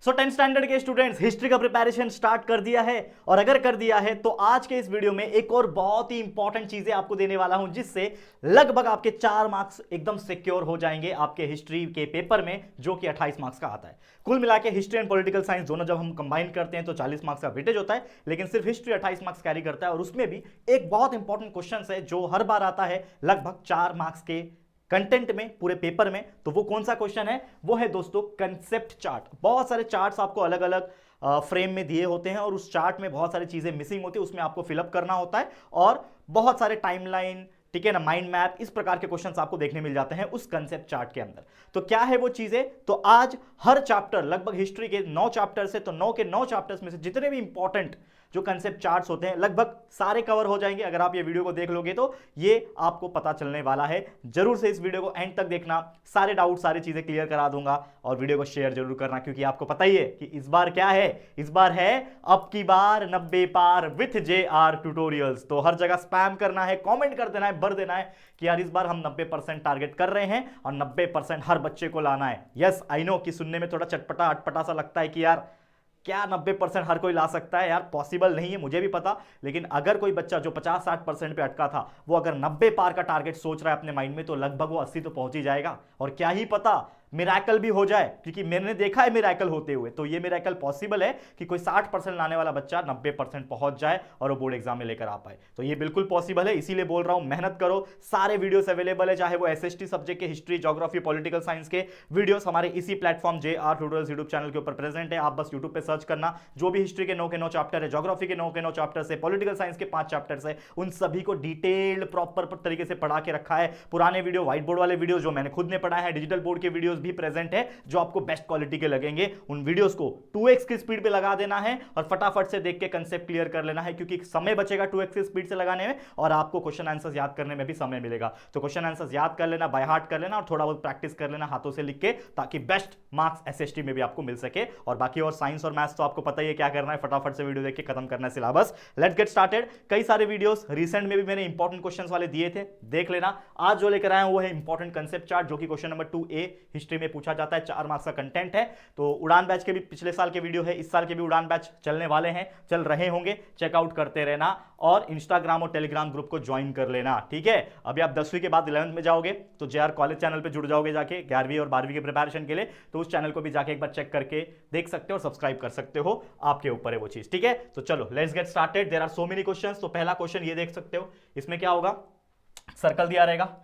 सो 10th standard के students history का preparation start कर दिया है, और अगर कर दिया है तो आज के इस वीडियो में एक और बहुत ही इंपॉर्टेंट चीजें आपको देने वाला हूं, जिससे लगभग आपके 4 मार्क्स एकदम सिक्योर हो जाएंगे आपके हिस्ट्री के पेपर में, जो कि 28 मार्क्स का आता है। कुल मिला के हिस्ट्री एंड पॉलिटिकल साइंस दोनों जब हम कंबाइन करते हैं तो 40 मार्क्स का वेटेज होता है, लेकिन सिर्फ हिस्ट्री 28 मार्क्स कैरी करता है। और उसमें भी एक बहुत इंपॉर्टेंट क्वेश्चन है जो हर बार आता है लगभग 4 मार्क्स के कंटेंट में, पूरे पेपर में। तो वो कौन सा क्वेश्चन है? वो है दोस्तों कंसेप्ट चार्ट। बहुत सारे चार्ट्स आपको अलग अलग फ्रेम में दिए होते हैं और उस चार्ट में बहुत सारी चीजें मिसिंग होती है, उसमें आपको फिलअप करना होता है, और बहुत सारे टाइमलाइन, ठीक है ना, माइंड मैप, इस प्रकार के क्वेश्चंस आपको देखने मिल जाते हैं उस कंसेप्ट चार्ट के अंदर। तो क्या है वो चीजें? तो आज हर चैप्टर, लगभग हिस्ट्री के 9 चैप्टर्स है, तो 9 के 9 चैप्टर्स में से जितने भी इंपॉर्टेंट जो कंसेप्ट चार्ट्स होते हैं लगभग सारे कवर हो जाएंगे। अगर आप ये वीडियो को देख लोगे तो ये आपको पता चलने वाला है। जरूर से इस वीडियो को एंड तक देखना, सारे डाउट, सारी चीजें क्लियर करा दूंगा, और वीडियो को शेयर जरूर करना, क्योंकि आपको पता ही है कि इस बार क्या है, इस बार है अब की बार 90 पार विथ JR ट्यूटोरियल्स। तो हर जगह स्पैम करना है, कमेंट कर देना है, भर देना है कि यार इस बार हम 90% टारगेट कर रहे हैं और 90% हर बच्चे को लाना है। यस आई नो कि सुनने में थोड़ा चटपटा अटपटा सा लगता है कि यार क्या 90% हर कोई ला सकता है? यार पॉसिबल नहीं है, मुझे भी पता। लेकिन अगर कोई बच्चा जो 50-60% पे अटका था, वो अगर 90 पार का टारगेट सोच रहा है अपने माइंड में, तो लगभग वो 80 तो पहुंच ही जाएगा। और क्या ही पता मिरेकल भी हो जाए, क्योंकि मैंने देखा है मिरेकल होते हुए। तो ये मिरेकल पॉसिबल है कि कोई 60% लाने वाला बच्चा 90% पहुंच जाए और वो बोर्ड एग्जाम में लेकर आ पाए। तो ये बिल्कुल पॉसिबल है, इसीलिए बोल रहा हूं मेहनत करो। सारे वीडियोस अवेलेबल है, चाहे वो SST सब्जेक्ट के, हिस्ट्री, ज्योग्राफी, पॉलिटिकल साइंस के वीडियोस हमारे इसी platform JR tutorials YouTube channel के ऊपर प्रेजेंट है। आप बस यूट्यूब पे सर्च करना, जो भी हिस्ट्री के 9 के 9 चैप्टर है, ज्योग्राफी के 9 के 9 चैप्टर्स है, पॉलिटिकल साइंस के 5 चैप्टर्स है, उन सभी को डिटेल्ड प्रॉपर तरीके से पढ़ा के रखा है। पुराने वीडियो, व्हाइट बोर्ड वाले वीडियो जो मैंने खुद ने पढ़ा है, डिजिटल बोर्ड के वीडियोस भी प्रेजेंट है जो आपको बेस्ट क्वालिटी के लगेंगे। उन वीडियोस को 2x की स्पीड पे लगा देना है और फटाफट से देख के कंसेप्ट क्लियर कर लेना है, क्योंकि समय बचेगा 2x की स्पीड से लगाने में, और आपको क्वेश्चन आंसर्स याद करने में भी समय मिलेगा। तो क्वेश्चन आंसर्स याद कर लेना, बाय हार्ट कर लेना, और थोड़ा बहुत प्रैक्टिस कर लेना हाथों से लिख के, ताकि बेस्ट मार्क्स SST में भी आपको मिल सके। और बाकी और साइंस और मैथ्स तो आपको पता ही है क्या करना है, फटाफट से वीडियो देख के खत्म करना है सिलेबस। Let's get started. कई सारे वीडियोस रिसेंट में भी मैंने इंपॉर्टेंट क्वेश्चंस वाले दिए थे, देख लेना। आज जो लेकर आया हूं वो है इंपॉर्टेंट कंसेप्ट चार्ट, जो कि क्वेश्चन नंबर 2A हिस्ट्री में पूछा जाता है। 4 मार्क्स का कंटेंट है। तो उड़ान बैच के भी पिछले साल के वीडियो है, इस साल के भी उड़ान बैच चलने वाले हैं, चल रहे होंगे, चेकआउट करते रहना, और इंस्टाग्राम और टेलीग्राम ग्रुप को ज्वाइन कर लेना, ठीक है। अभी आप 10वीं के बाद 11th में जाओगे तो JR कॉलेज चैनल पे जुड़ जाओगे जाके 11वीं और 12वीं के प्रिपरेशन के लिए, तो उस चैनल को भी जाके एक बार चेक करके देख सकते हो और सब्सक्राइब कर सकते हो, आपके ऊपर है वो चीज, ठीक है। तो चलो let's get started. There are so many questions. तो पहला क्वेश्चन ये देख सकते हो, इसमें क्या होगा, सर्कल दिया रहेगा,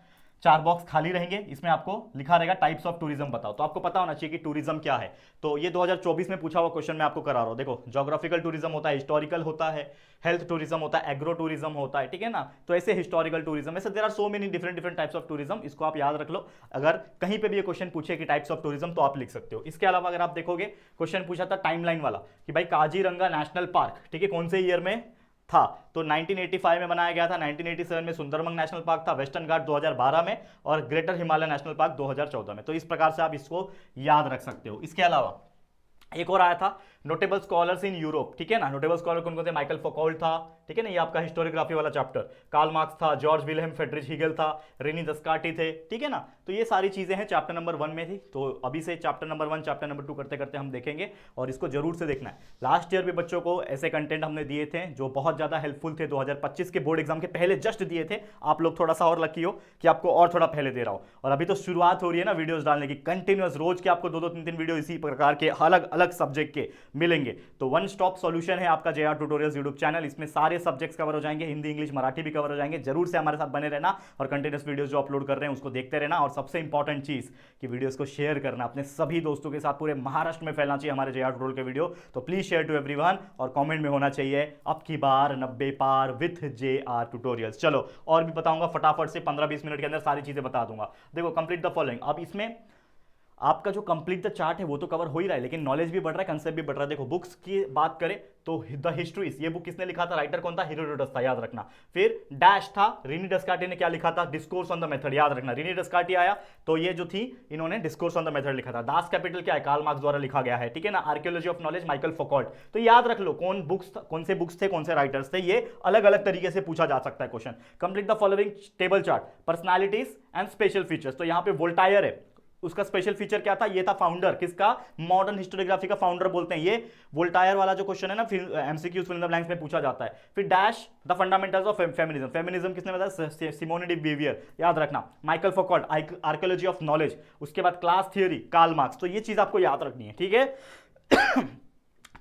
4 बॉक्स खाली रहेंगे, इसमें आपको लिखा रहेगा टाइप्स ऑफ टूरिज्म बताओ। तो आपको पता होना चाहिए कि टूरिज्म क्या है। तो ये 2024 में पूछा हुआ क्वेश्चन मैं आपको करा रहा हूं। देखो, ज्योग्राफिकल टूरिज्म होता है, हिस्टोरिकल होता है, हेल्थ टूरिज्म होता है, एग्रो टूरिज्म होता है, ठीक है ना। तो ऐसे हिस्टोरिकल टूरिज्म, ऐसे there are so many different types of tourism. इसको आप याद रख लो, अगर कहीं पे भी ये क्वेश्चन पूछे कि टाइप्स ऑफ टूरिज्म, तो आप लिख सकते हो। इसके अलावा अगर आप देखोगे, क्वेश्चन पूछा था टाइमलाइन वाला कि भाई काजीरंगा नेशनल पार्क, ठीक है, कौन से ईयर में था? तो 1985 में बनाया गया था, 1987 में सुंदरबन नेशनल पार्क था, वेस्टर्न घाट 2012 में, और ग्रेटर हिमालय नेशनल पार्क 2014 में। तो इस प्रकार से आप इसको याद रख सकते हो। इसके अलावा एक और आया था, नोटेबल स्कॉलर्स इन यूरोप, ठीक है ना। नोटेबल स्कॉलर कौन कौन थे? माइकल फौकॉल्ट था, ठीक है ना, ये आपका हिस्टोरियोग्राफी वाला चैप्टर। कार्ल मार्क्स था, जॉर्ज विल्हेम फ्रेडरिच हीगल था, रेनी दस्काटी थे, ठीक है ना। तो ये सारी चीजें हैं, चैप्टर नंबर 1 में थी। तो अभी से चैप्टर नंबर 1, चैप्टर नंबर 2 करते करते हम देखेंगे, और इसको जरूर से देखना है। लास्ट ईयर भी बच्चों को ऐसे कंटेंट हमने दिए थे जो बहुत ज्यादा हेल्पफुल थे, 2025 के बोर्ड एग्जाम के पहले जस्ट दिए थे। आप लोग थोड़ा सा और लकी हो कि आपको और थोड़ा पहले दे रहा हूं, और अभी तो शुरुआत हो रही है ना वीडियोस डालने की, कंटिन्यूअस रोज के आपको 2-2, 3-3 वीडियो इसी प्रकार के अलग अलग सब्जेक्ट के मिलेंगे। तो वन स्टॉप सॉल्यूशन है आपका JR ट्यूटोरियल्स यूट्यूब चैनल। इसमें सारे सब्जेक्ट्स कवर हो जाएंगे, हिंदी, इंग्लिश, मराठी भी कवर हो जाएंगे। जरूर से हमारे साथ बने रहना, और कंटिन्यूअस वीडियोस जो अपलोड कर रहे हैं उसको देखते रहना। और सबसे इंपॉर्टेंट चीज कि वीडियोस को शेयर करना अपने सभी दोस्तों के साथ, पूरे महाराष्ट्र में फैलना चाहिए हमारे JR ट्यूटोरियल के वीडियो। तो प्लीज शेयर टू एवरीवन, और कमेंट में होना चाहिए अब की बार 90 पार विथ JR ट्यूटोरियल्स। चलो और भी बताऊंगा फटाफट से, 15-20 मिनट के अंदर सारी चीजें बता दूंगा। देखो, कंप्लीट द फॉलोइंग। अब इसमें आपका जो कंप्लीट द चार्ट है वो तो कवर हो ही रहा है, लेकिन नॉलेज भी बढ़ रहा है, कंसेप्ट भी बढ़ रहा है। देखो, बुक्स की बात करें तो द हिस्ट्रीज, ये बुक किसने लिखा था? राइटर कौन था? हेरोडोटस था, याद रखना। फिर डैश था, रेनी डस्कार्टी ने क्या लिखा था? डिस्कोर्स ऑन द मेथड, याद रखना। रेनी डस्कार्टी आया तो ये जो थी, इन्होंने डिस्कोर्स ऑन द मेथड लिखा था। दास कैपिटल क्या है? कार्ल मार्क्स द्वारा लिखा गया है, ठीक है ना। Archaeology of knowledge, Michael Foucault. तो याद रख लो कौन से बुक्स थे, कौन से राइटर्स थे, ये अलग अलग तरीके से पूछा जा सकता है question. Complete the following table chart, personalities and special features. तो यहां पे वोल्टायर है, उसका स्पेशल फीचर क्या था, ये था फाउंडर किसका, मॉडर्न हिस्टोरियोग्राफी का फाउंडर बोलते हैं, ये वोल्टायर वाला जो क्वेश्चन है ना फिर MCQs fill in the blanks में पूछा जाता है। फिर dash the fundamentals of feminism, feminism किसने बताया, सिमोन डी बिवियर, याद रखना। Michael Foucault, archaeology of knowledge, उसके बाद क्लास थियोरी, कार्ल मार्क्स। तो ये चीज आपको याद रखनी है, ठीक है।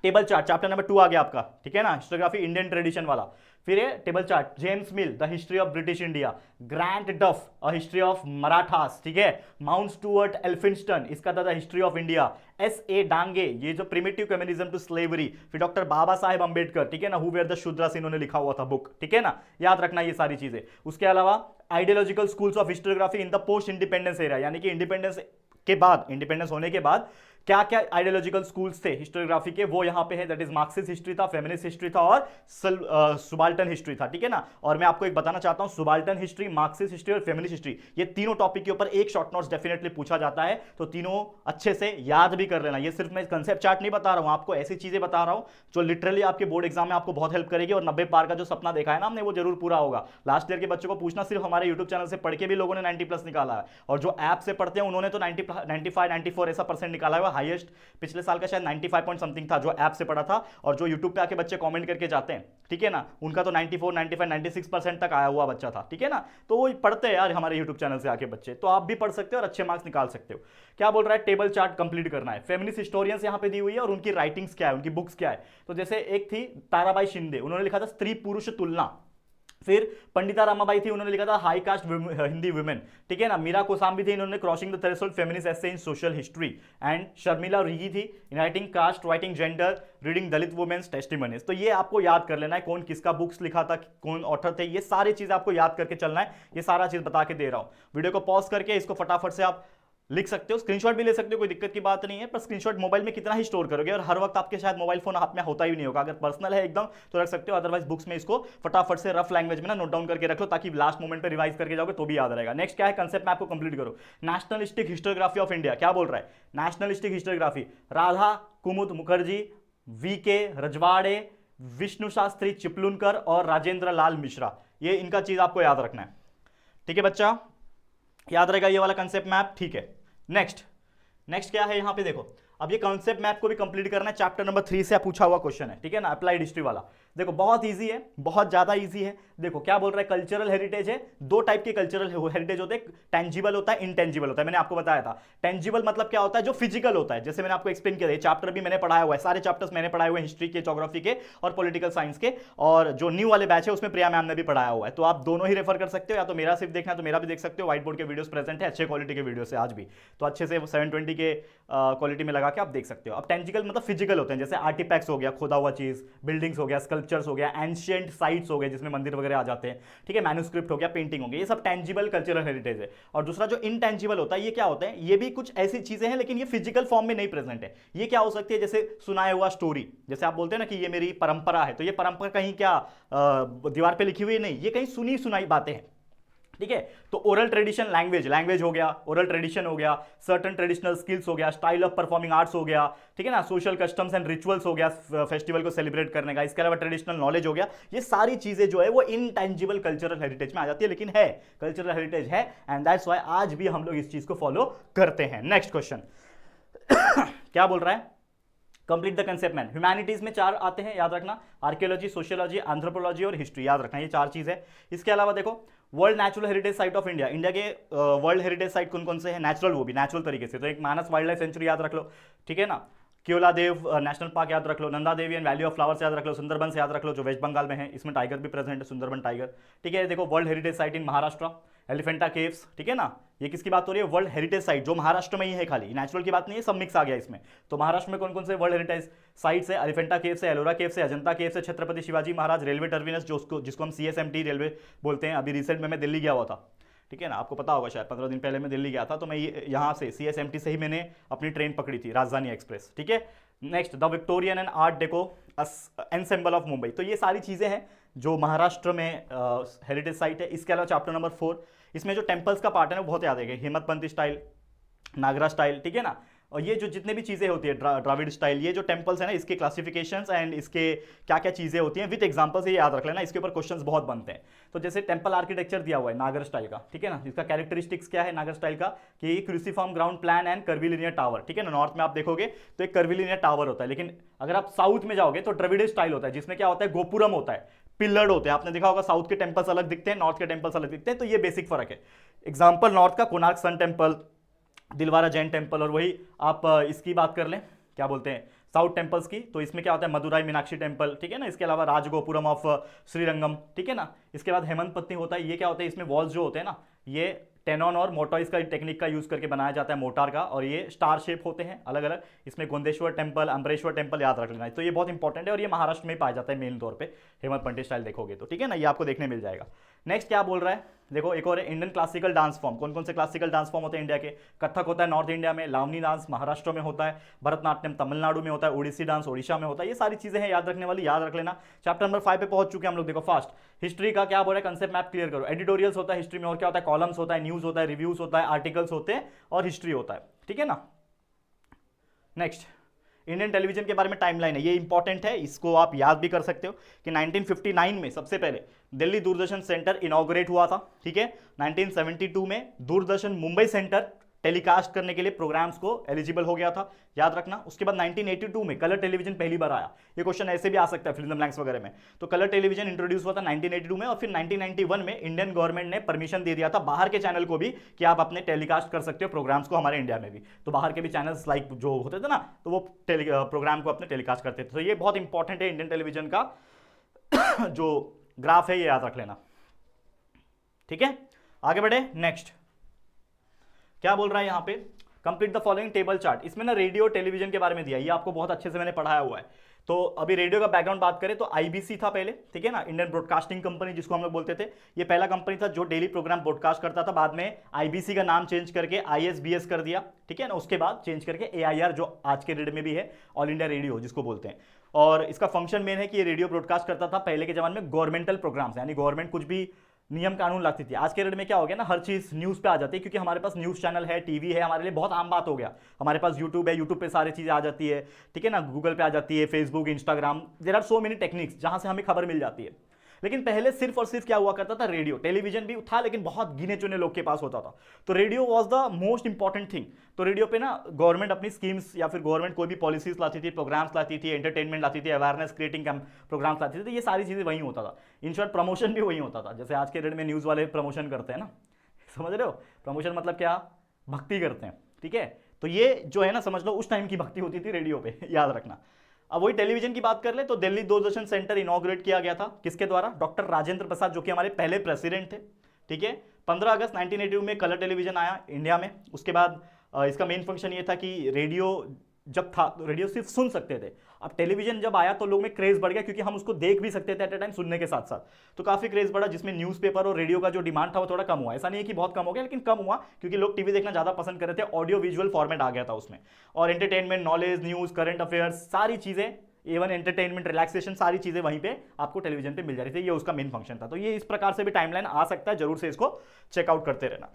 टेबल चार्ट चैप्टर नंबर 2 आ गया आपका, ठीक है ना, हिस्टोग्राफी इंडियन ट्रेडिशन वाला। फिर ये table chart, James mill the history of British India, grant डफ अ हिस्ट्री ऑफ मराठास, ठीक है, माउंट स्टुअर्ट एल्फिंस्टन, इसका था the history of India. S A Dange, ये जो प्रिमिटिव कम्युनिज्म टू स्लेवरी। फिर डॉक्टर बाबा साहेब अंबेडकर, ठीक है ना, हु वेयर द शूद्रास, इन्होंने लिखा हुआ था बुक, ठीक है ना, याद रखना ये सारी चीजें। उसके अलावा ideological schools of historiography in the post independence era, यानी कि इंडिपेंडेंस के बाद, इंडिपेंडेंस होने के बाद क्या क्या आइडियोलॉजिकल स्कूल्स थे हिस्टोग्राफी के, वो यहां पे है। दैट इज मार्क्सिस्ट हिस्ट्री था, फेमिनिस्ट हिस्ट्री था और सुबाल्टन हिस्ट्री था, ठीक है ना। और मैं आपको एक बताना चाहता हूं, सुबाल्टन हिस्ट्री, मार्क्सिस्ट हिस्ट्री और फेमिनिस्ट हिस्ट्री, ये तीनों टॉपिक के ऊपर एक शॉर्ट नोट्स डेफिनेटली पूछा जाता है, तो तीनों अच्छे से याद भी कर लेना। ये सिर्फ मैं कंसेप्ट चार्ट नहीं बता रहा हूं, आपको ऐसी चीजें बता रहा हूं जो लिटरली आपके बोर्ड एग्जाम में आपको बहुत हेल्प करेगी, और 90 पार का जो सपना देखा है ना हमने, वो जरूर पूरा होगा। लास्ट ईयर के बच्चों को पूछना, सिर्फ हमारे यूट्यूब चैनल से पढ़ के भी लोगों ने 90+ निकाला है, और जो ऐप से पढ़ते हैं उन्होंने तो 95 94 ऐसा परसेंट निकाला हुआ, हाईएस्ट पिछले साल का शायद 95 पॉइंट समथिंग था जो ऐप से पढ़ा था। और जो यूट्यूब पे आके बच्चे कमेंट करके जाते हैं, ठीक है ना, उनका तो 94 95 96% तक आया हुआ बच्चा था, ठीक है ना। तो वो पढ़ते हैं यार हमारे यूट्यूब चैनल से आके बच्चे, तो आप भी पढ़ सकते हो और अच्छे मार्क्स निकाल सकते हो। क्या बोल रहा है, टेबल चार्ट कंप्लीट करना है। फेमिनिस्ट हिस्टोरियंस यहां पे दी हुई है और उनकी राइटिंग्स क्या है, उनकी बुक्स क्या है। तो जैसे एक थी ताराबाई शिंदे, उन्होंने लिखा था स्त्री पुरुष तुलना। फिर पंडिता रामाबाई थी, उन्होंने लिखा था हाई कास्ट हिंदी वुमेन, ठीक है ना। मीरा कोसाम्बी थी, इन्होंने crossing the threshold feminist essay in social history. And Sharmila Rege थी, writing caste, writing gender, reading Dalit women's testimonies. तो ये आपको याद कर लेना है, कौन किसका बुक्स लिखा था, कौन ऑथर थे, ये सारी चीज आपको याद करके चलना है। ये सारा चीज बता के दे रहा हूं, वीडियो को पॉज करके इसको फटाफट से आप लिख सकते हो, स्क्रीनशॉट भी ले सकते हो, कोई दिक्कत की बात नहीं है। पर स्क्रीनशॉट मोबाइल में कितना ही स्टोर करोगे, और हर वक्त आपके शायद मोबाइल फोन हाथ में होता ही नहीं होगा। अगर पर्सनल है एकदम तो रख सकते हो, अदरवाइज बुक्स में इसको फटाफट से रफ लैंग्वेज में ना नोट डाउन करके रख लो, ताकि लास्ट मोमेंट पे रिवाइज करके जाओगे तो भी याद रहेगा। नेक्स्ट क्या है, कंसेप्ट में आपको कंप्लीट करो। नेशनलिस्टिक हिस्टोग्राफी ऑफ इंडिया, क्या बोल रहा है, नेशनलिस्टिक हिस्टोग्राफी, राधा कुमुद मुखर्जी, वीके रजवाड़े, विष्णु शास्त्री चिपलुनकर और राजेंद्र लाल मिश्रा, ये इनका चीज आपको याद रखना है, ठीक है बच्चा, याद रहेगा ये वाला कंसेप्ट मैप, ठीक है। नेक्स्ट क्या है, यहां पे देखो, अब ये कॉन्सेप्ट मैप को भी कंप्लीट करना है, चैप्टर नंबर 3 से पूछा हुआ क्वेश्चन है, ठीक है ना, अप्लाइड हिस्ट्री वाला। देखो बहुत इजी है, बहुत ज्यादा इजी है। देखो क्या बोल रहा है, कल्चरल हेरिटेज है, दो टाइप के कल्चरल हेरिटेज होते हैं, टेंजिबल होता है, इनटेंजिबल होता है। मैंने आपको बताया था टेंजिबल मतलब क्या होता है, जो फिजिकल होता है, जैसे मैंने आपको एक्सप्लेन किया था, चैप्टर भी मैंने पढ़ाया हुआ है, सारे चैप्टर्स मैंने पढ़ाए हुए हैं, हिस्ट्री के, ज्योग्राफी के और पॉलिटिकल साइंस के। और जो न्यू वाले बैच है उसमें प्रिया मैम ने भी पढ़ाया हुआ है, तो आप दोनों ही रेफर कर सकते हो, या तो मेरा सिर्फ देखना तो मेरा भी देख सकते हो, व्हाइट बोर्ड के वीडियोस प्रेजेंट है, अच्छे क्वालिटी के वीडियोस है आज भी, तो अच्छे से 720 के क्वालिटी में लगा के आप देख सकते हो। अब टेंजिबल मतलब फिजिकल होते हैं, जैसे आर्टिफैक्ट्स हो गया, खोदा हुआ चीज, बिल्डिंग्स हो गया, स्कल्पचर्स हो गया, एंशिएंट साइट्स हो गए जिसमें मंदिर वगैरह आ जाते हैं, ठीक है, मैन्युस्क्रिप्ट हो गया, पेंटिंग हो गया, ये सब टेंजिबल कल्चरल हेरिटेज है। और दूसरा जो इनटेंजिबल होता है, ये क्या होता है, ये भी कुछ ऐसी चीजें हैं लेकिन ये फिजिकल फॉर्म में नहीं प्रेजेंट है। ये क्या हो सकती है, जैसे सुनाया हुआ स्टोरी, जैसे आप बोलते हैं ना कि ये मेरी परंपरा है, तो ये परंपरा कहीं क्या दीवार पे लिखी हुई नहीं, ये कहीं सुनी सुनाई बातें हैं, ठीक है। तो ओरल ट्रेडिशन, लैंग्वेज हो गया, ओरल ट्रेडिशन हो गया, सर्टन ट्रेडिशनल स्किल्स हो गया, स्टाइल ऑफ परफॉर्मिंग आर्ट्स हो गया, ठीक है ना, सोशल कस्टम्स एंड रिचुअल्स हो गया, फेस्टिवल को सेलिब्रेट करने का, इसके अलावा ट्रेडिशनल नॉलेज हो गया। ये सारी चीजें जो है वो इनटेंजिबल कल्चरल हेरिटेज में आ जाती है, लेकिन है कल्चरल हेरिटेज है, एंड दैट्स व्हाई आज भी हम लोग इस चीज को फॉलो करते हैं। नेक्स्ट क्वेश्चन क्या बोल रहा है, complete the concept man. Humanities में 4 आते हैं, याद रखना, आर्कियोलॉजी, सोशियोलॉजी, एंथ्रोपोलॉजी और हिस्ट्री, याद रखना, ये 4 चीज है। इसके अलावा देखो world natural heritage site of India, India के वर्ल्ड हेरिटेज साइट कौन कौन से हैं, नेचुरल, वो भी नेचुरल तरीके से, तो एक मानस वाइल्ड लाइफ सेंचुरी याद रख लो, ठीक है ना, केवलादेव नेशनल पार्क याद रख लो, Nanda Devi and valley of flowers याद रख लो, सुंदरबन याद रख लो जो वेस्ट बंगाल में है, इसमें टाइगर भी प्रेजेंट है, सुंदरबन टाइगर, ठीक है। देखो वर्ल्ड हेरिटेज साइट इन महाराष्ट्र, एलिफेंटा केव्स, ठीक है ना, ये किसकी बात हो रही है, वर्ल्ड हेरिटेज साइट जो महाराष्ट्र में ही है, खाली नेचुरल की बात नहीं है, सब मिक्स आ गया इसमें। तो महाराष्ट्र में कौन कौन से वर्ल्ड हेरिटेज साइट्स है, एलिफेंटा केव्स है, एलोरा केव्स है, अजंता केव्स है, छत्रपति शिवाजी महाराज रेलवे टर्मिनस जिसको हम CSMT रेलवे बोलते हैं। अभी रिसेंट में मैं दिल्ली गया हुआ था, ठीक है ना, आपको पता होगा शायद 15 दिन पहले मैं दिल्ली गया था, तो मैं यहाँ से CSMT से ही मैंने अपनी ट्रेन पकड़ी थी, राजधानी एक्सप्रेस, ठीक है। Next the Victorian and art deco ensemble of Mumbai, तो ये सारी चीजें हैं जो महाराष्ट्र में हेरिटेज साइट है। इसके अलावा चैप्टर नंबर 4, इसमें जो टेम्पल्स का पार्ट है ना बहुत याद है, हिम्मतपंथी स्टाइल, नागरा स्टाइल, ठीक है ना, और ये जो जितने भी चीज़ें होती है द्राविड स्टाइल, ये जो टेम्पल्स है ना, इसके क्लासिफिकेशंस एंड इसके क्या क्या चीज़ें होती हैं विद एग्जांपल से याद रख लेना, इसके ऊपर क्वेश्चंस बहुत बनते हैं। तो जैसे टेम्पल आर्किटेक्चर दिया हुआ है नागर स्टाइल का, ठीक है ना, इसका कैरेक्टरिस्टिक्स क्या है नागर स्टाइल का कि cruciform ground plan and curvilinear tower, ठीक है ना। नॉर्थ में आप देखोगे तो एक कर्विलिनियर टावर होता है, लेकिन अगर आप साउथ में जाओगे तो द्रविड़ स्टाइल होता है, जिसमें क्या होता है गोपुरम होता है, पिलर्ड होते हैं। आपने देखा होगा साउथ के टेम्पल्स अलग दिखते हैं, नॉर्थ के टेम्पल्स अलग दिखते हैं, तो ये बेसिक फर्क है। एग्जाम्पल नॉर्थ का Konark sun temple, Dilwara Jain temple, और वही आप इसकी बात कर लें क्या बोलते हैं साउथ टेम्पल्स की, तो इसमें क्या होता है मदुराई मीनाक्षी टेम्पल, ठीक है ना। इसके अलावा राजगोपुरम ऑफ श्रीरंगम, ठीक है ना। इसके बाद हेमंत पत्नी होता है, ये क्या होता है इसमें वॉल्स जो होते हैं ना, ये टेनॉन और मोटॉइस का टेक्निक का यूज करके बनाया जाता है मोटार का, और ये स्टार शेप होते हैं अलग अलग। इसमें गोंदेश्वर टेम्पल, अम्बरेश्वर टेम्पल याद रख लेना है, तो ये बहुत इंपॉर्टेंट है और ये महाराष्ट्र में पाया जाता है मेन तौर पे, हेमंत पंडित स्टाइल देखोगे तो, ठीक है ना, ये आपको देखने मिल जाएगा। नेक्स्ट क्या बोल रहा है, देखो एक और है इंडियन क्लासिकल डांस फॉर्म। कौन कौन से क्लासिकल डांस फॉर्म होते हैं इंडिया के, कथक होता है नॉर्थ इंडिया में, लावनी डांस महाराष्ट्र में होता है, भरतनाट्यम तमिलनाडु में होता है, ओडिसी डांस ओडिशा में होता है। ये सारी चीजें हैं याद रखने वाली, याद रख लेना। चैप्टर नंबर 5 पे पहुंच चुके हैं हम लोग, देखो फास्ट। हिस्ट्री का क्या बोल रहा है, कंसेप्ट मैप क्लियर करो। एडिटोरियल्स होता है हिस्ट्री में, और क्या होता है कॉलम्स होता है, न्यूज होता है, रिव्यूज होता है, आर्टिकल्स होते हैं, और हिस्ट्री होता है, ठीक है ना। नेक्स्ट इंडियन टेलीविजन के बारे में टाइमलाइन है, ये इंपॉर्टेंट है, इसको आप याद भी कर सकते हो कि 1959 में सबसे पहले दिल्ली दूरदर्शन सेंटर इनॉग्रेट हुआ था, ठीक है। 1972 में दूरदर्शन मुंबई सेंटर टेलीकास्ट करने के लिए प्रोग्राम्स को एलिजिबल हो गया था, याद रखना। उसके बाद 1982 में कलर टेलीविजन पहली बार आया, ये क्वेश्चन ऐसे भी आ सकता है फिल्म ब्लैंक्स वगैरह में। तो कलर टेलीविजन इंट्रोड्यूस हुआ था 1982 में, और फिर 1991 में इंडियन गवर्नमेंट ने परमिशन दे दिया था बाहर के चैनल को भी कि आप अपने टेलीकास्ट कर सकते हो प्रोग्राम्स को हमारे इंडिया में भी। तो बाहर के भी चैनल्स लाइक जो होते थे ना, तो वो प्रोग्राम को अपने टेलीकास्ट करते थे। तो ये बहुत इंपॉर्टेंट है इंडियन टेलीविजन का जो ग्राफ है, ये याद रख लेना, ठीक है। आगे बढ़े, नेक्स्ट क्या बोल रहा है यहाँ पे, complete the following table chart. इसमें ना रेडियो टेलीविजन के बारे में दिया, ये आपको बहुत अच्छे से मैंने पढ़ाया हुआ है। तो अभी रेडियो का बैकग्राउंड बात करें तो आईबीसी था पहले, ठीक है ना, इंडियन ब्रॉडकास्टिंग कंपनी जिसको हम लोग बोलते थे। ये पहला कंपनी था जो डेली प्रोग्राम ब्रॉडकास्ट करता था, बाद में आईबीसी का नाम चेंज करके आईएसबीएस कर दिया, ठीक है ना। उसके बाद चेंज करके एआईआर जो आज के डेट में भी है, ऑल इंडिया रेडियो जिसको बोलते हैं। और इसका फंक्शन मेन है कि ये रेडियो ब्रॉडकास्ट करता था पहले के जमाने में गवर्नमेंटल प्रोग्राम्स, यानी गवर्नमेंट कुछ भी नियम कानून लाती थी। आज के डेट में क्या हो गया ना, हर चीज न्यूज पे आ जाती है, क्योंकि हमारे पास न्यूज चैनल है, टीवी है, हमारे लिए बहुत आम बात हो गया। हमारे पास यूट्यूब है, यूट्यूब पे सारी चीजें आ जाती है, ठीक है ना, गूगल पे आ जाती है, Facebook, Instagram, there are so many techniques जहां से हमें खबर मिल जाती है। लेकिन पहले सिर्फ और सिर्फ क्या हुआ करता था, रेडियो। टेलीविजन भी था लेकिन बहुत गिने चुने लोग के पास होता था, तो radio was the most important thing. तो रेडियो पे ना गवर्नमेंट अपनी स्कीम्स या फिर गवर्नमेंट कोई भी पॉलिसीज लाती थी, प्रोग्राम्स लाती थी, एंटरटेनमेंट लाती थी, अवेयरनेस क्रिएटिंग प्रोग्राम्स लाती थी, तो ये सारी चीजें वहीं होता था। इन शॉर्ट प्रमोशन भी वहीं होता था, जैसे आज के डेट में न्यूज वाले प्रमोशन करते हैं ना, समझ रहे हो। प्रमोशन मतलब क्या, भक्ति करते हैं, ठीक है। तो ये जो है ना, समझ लो उस टाइम की भक्ति होती थी रेडियो पे, याद रखना। अब वही टेलीविजन की बात कर ले तो दिल्ली दूरदर्शन सेंटर इनॉग्रेट किया गया था, किसके द्वारा, डॉक्टर राजेंद्र प्रसाद, जो कि हमारे पहले प्रेसिडेंट थे, ठीक है। 15 अगस्त 1982 में कलर टेलीविजन आया इंडिया में। उसके बाद इसका मेन फंक्शन ये था कि रेडियो जब था तो रेडियो सिर्फ सुन सकते थे, अब टेलीविजन जब आया तो लोग में क्रेज बढ़ गया, क्योंकि हम उसको देख भी सकते थे एट ए टाइम सुनने के साथ साथ, तो काफी क्रेज बढ़ा, जिसमें न्यूज़पेपर और रेडियो का जो डिमांड था वो थोड़ा कम हुआ। ऐसा नहीं है कि बहुत कम हो गया, लेकिन कम हुआ क्योंकि लोग टीवी देखना ज्यादा पसंद कर रहे थे, ऑडियो विजुअल फॉर्मेट आ गया था उसमें, और entertainment, knowledge, news, current affairs, सारी चीजें, इवन एंटरटेनमेंट, रिलैक्सेशन, सारी चीजें वहीं पे आपको टेलीविजन पे मिल जा रही थी। ये उसका मेन फंक्शन था। तो ये इस प्रकार से भी टाइमलाइन आ सकता है, जरूर से इसको चेकआउट करते रहना।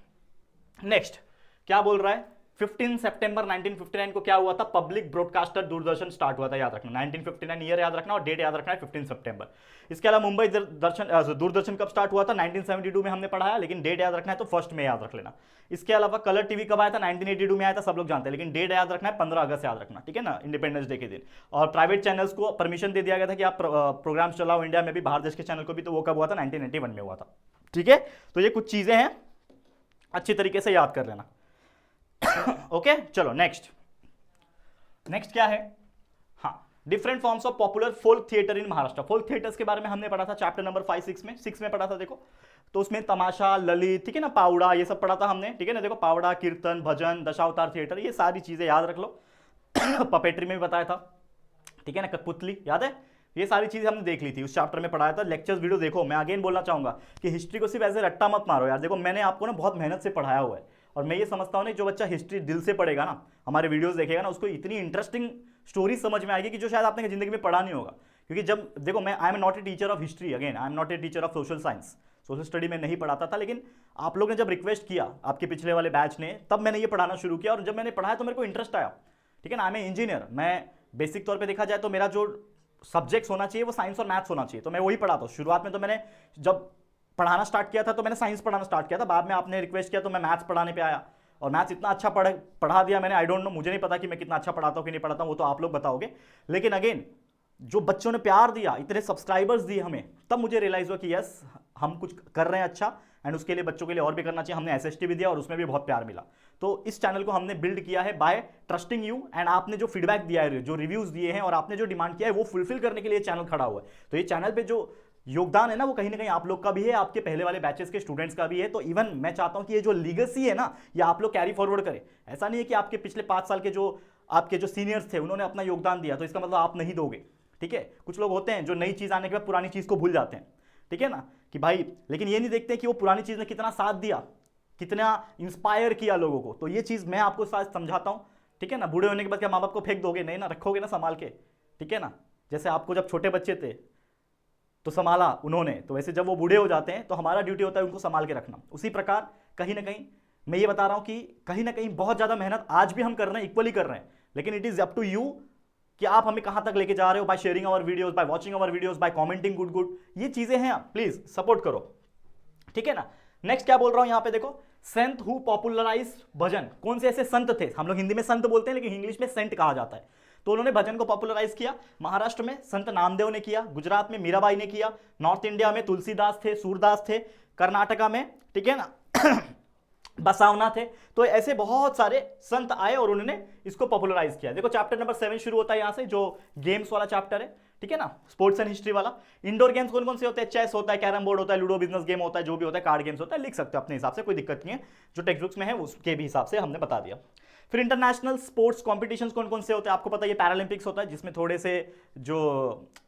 नेक्स्ट क्या बोल रहा है, 15 सितंबर 1959 को क्या हुआ था, पब्लिक ब्रॉडकास्टर दूरदर्शन स्टार्ट हुआ था, याद रखना। 1959 ईयर याद रखना और डेट याद रखना है 15 सितंबर। इसके अलावा मुंबई दूरदर्शन कब स्टार्ट हुआ था, 1972 में हमने पढ़ाया, लेकिन डेट याद रखना है तो 1 में याद रख लेना। इसके अलावा कलर टीवी कब आया था, 1982 में आया था, सब लोग जानते हैं, लेकिन डेट याद रखना है 15 अगस्त याद रखना, ठीक है ना, इंडिपेंडेंस डे के दिन। और प्राइवेट चैनल्स को परमिशन दे दिया गया था कि आप प्रोग्राम चलाओ इंडिया में भी, बाहर देश के चैनल को भी, तो वो कब हुआ था, 1991 में हुआ था, ठीक है। तो ये कुछ चीजें हैं, अच्छी तरीके से याद कर लेना। ओके चलो नेक्स्ट क्या है, हाँ, different forms of popular folk theatre in Maharashtra. Folk theatres के बारे में हमने पढ़ा था चैप्टर नंबर 6 में पढ़ा था, देखो। तो उसमें तमाशा, ललित, ठीक है ना, पावड़ा, ये सब पढ़ा था हमने, ठीक है ना। देखो पावड़ा, कीर्तन, भजन, दशावतार थिएटर, ये सारी चीजें याद रख लो। पपेट्री में भी बताया था, ठीक है ना, कठपुतली याद है, ये सारी चीजें हमने देख ली थी, उस चैप्टर में पढ़ाया था। लेक्चर्स वीडियो देखो। मैं अगेन बोलना चाहूंगा कि हिस्ट्री को सिर्फ ऐसे रट्टा मत मारो यार, देखो मैंने आपको ना बहुत मेहनत से पढ़ाया हुआ है, और मैं ये समझता हूँ ना, जो बच्चा हिस्ट्री दिल से पढ़ेगा ना, हमारे वीडियोस देखेगा ना, उसको इतनी इंटरेस्टिंग स्टोरी समझ में आएगी कि जो शायद आपने जिंदगी में पढ़ा नहीं होगा। क्योंकि जब देखो, मैं I am not a teacher of history, again I am not a teacher of social science, social study में नहीं पढ़ाता था, लेकिन आप लोग ने जब रिक्वेस्ट किया आपके पिछले वाले बैच ने, तब मैंने ये पढ़ाना शुरू किया और जब मैंने पढ़ाया तो मेरे को इंटरेस्ट आया। ठीक है ना, मैं इंजीनियर, मैं बेसिक तौर पे देखा जाए तो मेरा जो सब्जेक्ट्स होना चाहिए वो साइंस और मैथ्स होना चाहिए, तो मैं वही पढ़ाता हूँ। शुरुआत में तो मैंने जब पढ़ाना स्टार्ट किया था तो मैंने साइंस पढ़ाना स्टार्ट किया था, बाद में आपने रिक्वेस्ट किया तो मैं मैथ्स पढ़ाने पे आया और मैथ्स इतना अच्छा पढ़ा दिया मैंने। आई डोंट नो, मुझे नहीं पता कि मैं कितना अच्छा पढ़ाता हूँ कि नहीं पढ़ाता हूँ, वो तो आप लोग बताओगे। लेकिन अगेन, जो बच्चों ने प्यार दिया, इतने सब्सक्राइबर्स दिए हमें, तब मुझे रियलाइज हुआ कि यस, हम कुछ कर रहे हैं अच्छा, एंड उसके लिए बच्चों के लिए और भी करना चाहिए। हमने एसएसटी भी दिया और उसमें भी बहुत प्यार मिला। तो इस चैनल को हमने बिल्ड किया है बाय ट्रस्टिंग यू, एंड आपने जो फीडबैक दिया है, जो रिव्यूज दिए हैं और आपने जो डिमांड किया है, वो फुलफिल करने के लिए चैनल खड़ा हुआ है। तो ये चैनल पे जो योगदान है ना, वो कहीं ना कहीं आप लोग का भी है, आपके पहले वाले बैचेस के स्टूडेंट्स का भी है। तो इवन मैं चाहता हूं कि ये जो लीगेसी है ना, ये आप लोग कैरी फॉरवर्ड करें। ऐसा नहीं है कि आपके पिछले 5 साल के जो आपके जो सीनियर्स थे उन्होंने अपना योगदान दिया तो इसका मतलब आप नहीं दोगे। ठीक है, कुछ लोग होते हैं जो नई चीज आने के बाद पुरानी चीज को भूल जाते हैं। ठीक है ना, कि भाई, लेकिन ये नहीं देखते कि वो पुरानी चीज ने कितना साथ दिया, कितना इंस्पायर किया लोगों को। तो ये चीज मैं आपको साथ समझाता हूं। ठीक है ना, बूढ़े होने के बाद क्या माँ बाप को फेंक दोगे? नहीं ना, रखोगे ना संभाल के। ठीक है ना, जैसे आपको जब छोटे बच्चे थे तो संभाला उन्होंने, तो वैसे जब वो बूढ़े हो जाते हैं तो हमारा ड्यूटी होता है उनको संभाल के रखना। उसी प्रकार कहीं ना कहीं मैं ये बता रहा हूं कि कहीं ना कहीं बहुत ज्यादा मेहनत आज भी हम कर रहे हैं, इक्वली कर रहे हैं, लेकिन it is up to you कि आप हमें कहां तक लेके जा रहे हो। By sharing our videos, by watching our videos, by commenting good, ये चीजें हैं, प्लीज सपोर्ट करो। ठीक है ना। नेक्स्ट क्या बोल रहा हूं यहां पे देखो, संत हु पॉपुलराइज भजन। कौन से ऐसे संत थे? हम लोग हिंदी में संत बोलते हैं लेकिन इंग्लिश में सेंट कहा जाता है। तो उन्होंने भजन को पॉपुलराइज किया। महाराष्ट्र में संत नामदेव ने किया, गुजरात में मीराबाई ने किया, नॉर्थ इंडिया में तुलसीदास थे, सूरदास थे, कर्नाटका में, ठीक है ना, बसावना थे। तो ऐसे बहुत सारे संत आए और उन्होंने इसको पॉपुलराइज किया। देखो चैप्टर नंबर 7 शुरू होता है यहां से, जो गेम्स वाला चैप्टर है। ठीक है ना, स्पोर्ट्स एंड हिस्ट्री वाला। इंडोर गेम्स कौन कौन से होते हैं? चेस होता है, कैरम बोर्ड होता है, लूडो बिजनेस गेम होता है, जो भी होता है, कार्ड गेम्स होता है, लिख सकते हो अपने हिसाब से, कोई दिक्कत नहीं है। जो टेक्स्ट बुक्स में है उसके भी हिसाब से हमने बता दिया। फिर इंटरनेशनल स्पोर्ट्स कॉम्पिटिशन्स कौन कौन से होते हैं आपको पता है? ये पैरालंपिक्स होता है जिसमें थोड़े से जो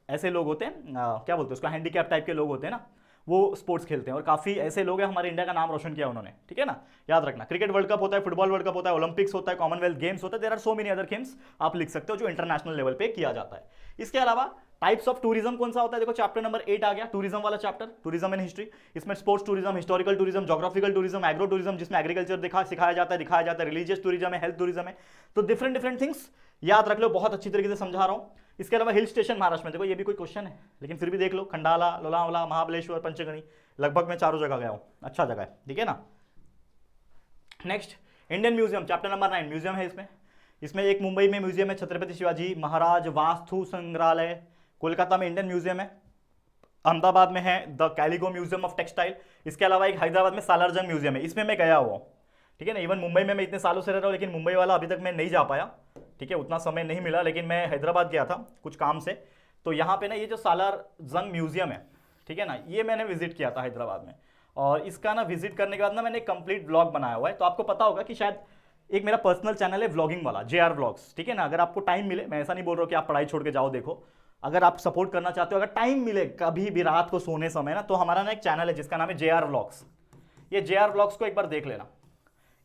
ऐसे लोग होते हैं, क्या बोलते हैं उसको, हैंडीकैप टाइप के लोग होते हैं ना, वो स्पोर्ट्स खेलते हैं और काफी ऐसे लोग हैं, हमारे इंडिया का नाम रोशन किया उन्होंने। ठीक है ना, याद रखना। क्रिकेट वर्ल्ड कप होता है, फुटबॉल वर्ल्ड कप होता है, ओलंपिक्स होता है, कॉमनवेल्थ गेम्स होता है, there are so many other games आप लिख सकते हो जो इंटरनेशनल लेवल पे किया जाता है। इसके अलावा टाइप्स ऑफ टूरिज्म कौन सा होता है? देखो चैप्टर नंबर 8 आ गया, टूरिज्म वाला चैप्टर, टूरिज्म एंड हिस्ट्री। इसमें sports tourism, historical tourism, geographical tourism, agro tourism, जिसमें एग्रीकल्चर सिखाया जाता है, रिलीजियस टूरिज्म है, हेल्थ टूरिज्म है। तो डिफरेंट थिंग्स याद रख लो, बहुत अच्छी तरीके से समझा रहा हूं। इसके अलावा हिल स्टेशन महाराष्ट्र में, देखो ये भी कोई क्वेश्चन है लेकिन फिर भी देख लो, खंडाला, लोनावला, महाबलेश्वर, पंचगनी, लगभग मैं चारों जगह गया हूं, अच्छा जगह है। ठीक है ना। Next Indian museum, chapter number 9 museum है। इसमें एक मुंबई में म्यूजियम है, छत्रपति शिवाजी महाराज वास्तु संग्रहालय। कोलकाता में इंडियन म्यूजियम है। अहमदाबाद में है द कैलिगो म्यूजियम ऑफ टेक्सटाइल। इसके अलावा एक हैदराबाद में सालारजंग म्यूजियम है, इसमें मैं गया हुआ। ठीक है ना, इवन मुंबई में मैं इतने सालों से रह रहा हूँ लेकिन मुंबई वाला अभी तक मैं नहीं जा पाया। ठीक है, उतना समय नहीं मिला, लेकिन मैं हैदराबाद गया था कुछ काम से। तो यहाँ पे ना ये जो सालारजंग म्यूजियम है, ठीक है ना, ये मैंने विजिट किया था हैदराबाद में। और इसका ना विजिट करने के बाद ना मैंने कंप्लीट ब्लॉग बनाया हुआ है। तो आपको पता होगा कि शायद एक मेरा पर्सनल चैनल है व्लॉगिंग वाला, JR व्लॉग्स। ठीक है ना, अगर आपको टाइम मिले, मैं ऐसा नहीं बोल रहा हूँ कि आप पढ़ाई छोड़ के जाओ, देखो अगर आप सपोर्ट करना चाहते हो, अगर टाइम मिले कभी भी रात को सोने समय ना, तो हमारा ना एक चैनल है जिसका नाम है JR व्लॉग्स। ये JR व्लॉग्स को एक बार देख लेना।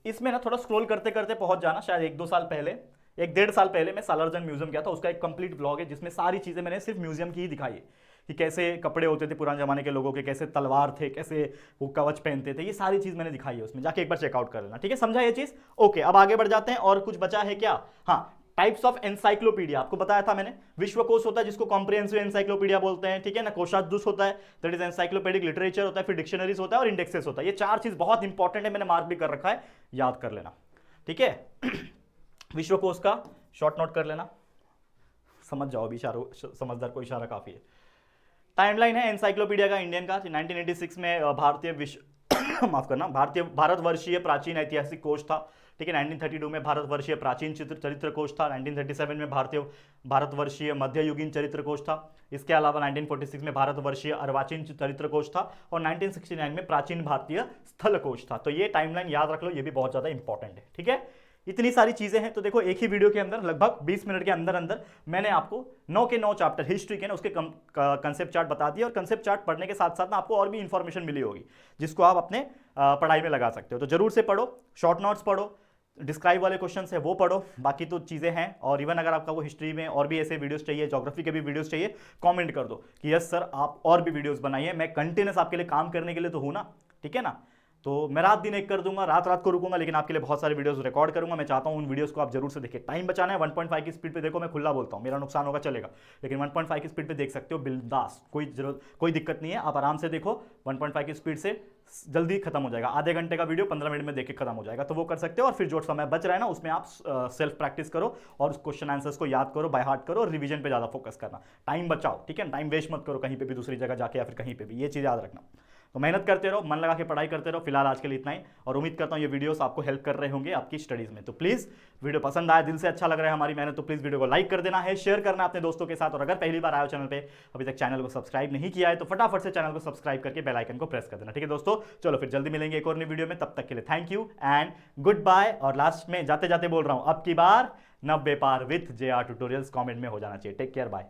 इसमें ना थोड़ा स्क्रॉल करते करते पहुंच जाना, शायद 1-2 साल पहले, 1-1.5 साल पहले मैं सालारजंग म्यूजियम गया था। उसका एक कंप्लीट ब्लॉग है जिसमें सारी चीजें मैंने सिर्फ म्यूजियम की ही दिखाई है, कि कैसे कपड़े होते थे पुराने जमाने के लोगों के, कैसे तलवार थे, कैसे वो कवच पहनते थे, ये सारी चीज मैंने दिखाई है उसमें, जाके एक बार चेकआउट कर लेना। ठीक है, समझा ये चीज? ओके, अब आगे बढ़ जाते हैं। और कुछ बचा है क्या? हाँ, टाइप्स ऑफ एनसाइक्लोपीडिया आपको बताया था मैंने। विश्वकोश होता है जिसको कॉम्प्रिहेंसिव एनसाइक्लोपीडिया बोलते हैं। ठीक है ना, कोशाध्युष होता है, दैट इज एनसाइक्लोपेडिक लिटरेचर होता है, फिर डिक्शनरीज होता है और इंडेक्सेस होता है। ये 4 चीज बहुत इंपॉर्टेंट है, मैंने मार्क भी कर रखा है, याद कर लेना। ठीक है, विश्वकोश का शॉर्ट नोट कर लेना, समझ जाओ, अभी समझदार को इशारा काफी है। टाइमलाइन है एनसाइक्लोपीडिया का इंडियन का, 1986 में भारतीय विश्व माफ करना, भारतवर्षीय प्राचीन ऐतिहासिक कोश था। ठीक है, 1932 में भारतवर्षीय प्राचीन चरित्र कोश था। 1937 में भारतवर्षीय मध्ययुगीन चरित्र कोश था। इसके अलावा 1946 में भारतवर्षीय अर्वाचीन चरित्र कोश था और 1969 में प्राचीन भारतीय स्थल कोश था। तो ये टाइमलाइन याद रख लो, ये भी बहुत ज्यादा इंपॉर्टेंट है। ठीक है, इतनी सारी चीजें हैं। तो देखो एक ही वीडियो के अंदर लगभग 20 मिनट के अंदर अंदर मैंने आपको 9 के 9 चैप्टर हिस्ट्री के ना उसके कंसेप्ट चार्ट बता दिया, और कंसेप्ट चार्ट पढ़ने के साथ साथ ना आपको और भी इंफॉर्मेशन मिली होगी जिसको आप अपने पढ़ाई में लगा सकते हो। तो जरूर से पढ़ो, शॉर्ट नोट्स पढ़ो, डिस्क्राइब वाले क्वेश्चन है वो पढ़ो, बाकी तो चीज़ें हैं। और इवन अगर आपका वो हिस्ट्री में और भी ऐसे वीडियोस चाहिए, ज्योग्राफी के भी वीडियोस चाहिए, कमेंट कर दो कि यस सर आप और भी वीडियोस बनाइए, मैं कंटिन्यूस आपके लिए काम करने के लिए तो हूँ ना, ठीक है ना। तो मैं रात दिन एक कर दूंगा, रात रात को रुकूंगा, लेकिन आपके लिए बहुत सारे वीडियोस रिकॉर्ड करूंगा। मैं चाहता हूं उन वीडियोस को आप जरूर से देखिए। टाइम बचाना है, 1.5 की स्पीड पे देखो, मैं खुला बोलता हूं, मेरा नुकसान होगा चलेगा, लेकिन 1.5 की स्पीड पे देख सकते हो बिंदास, कोई जरूरत कोई दिक्कत नहीं है, आप आराम से देखो। 1.5 की स्पीड से जल्दी खत्म हो जाएगा, आधे घंटे का वीडियो 15 मिनट में देख के खत्म हो जाएगा, तो वो कर सकते हो। और फिर जो समय बच रहा है ना उसमें आप सेल्फ प्रैक्टिस करो और उस क्वेश्चन आंसर्स को याद करो, बाय हार्ट करो, और रिवीजन पे ज्यादा फोकस करना। टाइम बचाओ, ठीक है, टाइम वेस्ट मत करो कहीं पे भी दूसरी जगह जाके या फिर कहीं पे भी, ये चीज याद रखना। तो मेहनत करते रहो, मन लगा के पढ़ाई करते रहो। फिलहाल आज के लिए इतना ही, और उम्मीद करता हूं ये वीडियोस आपको हेल्प कर रहे होंगे आपकी स्टडीज में। तो प्लीज वीडियो पसंद आया, दिल से अच्छा लग रहा है हमारी मेहनत, तो प्लीज वीडियो को लाइक कर देना है, शेयर करना अपने दोस्तों के साथ। और अगर पहली बार आए हो चैनल पे, अभी तक चैनल को सब्सक्राइब नहीं किया है, तो फटाफट से चैनल को सब्सक्राइब करके बेल आइकन को प्रेस कर देना, ठीक है दोस्तों। चलो फिर जल्दी मिलेंगे एक और नई वीडियो में, तब तक के लिए thank you and goodbye. और लास्ट में जाते जाते बोल रहा हूं, अब की बार 90 पार विथ JR ट्यूटोरियल्स कमेंट में हो जाना चाहिए। Take care, bye.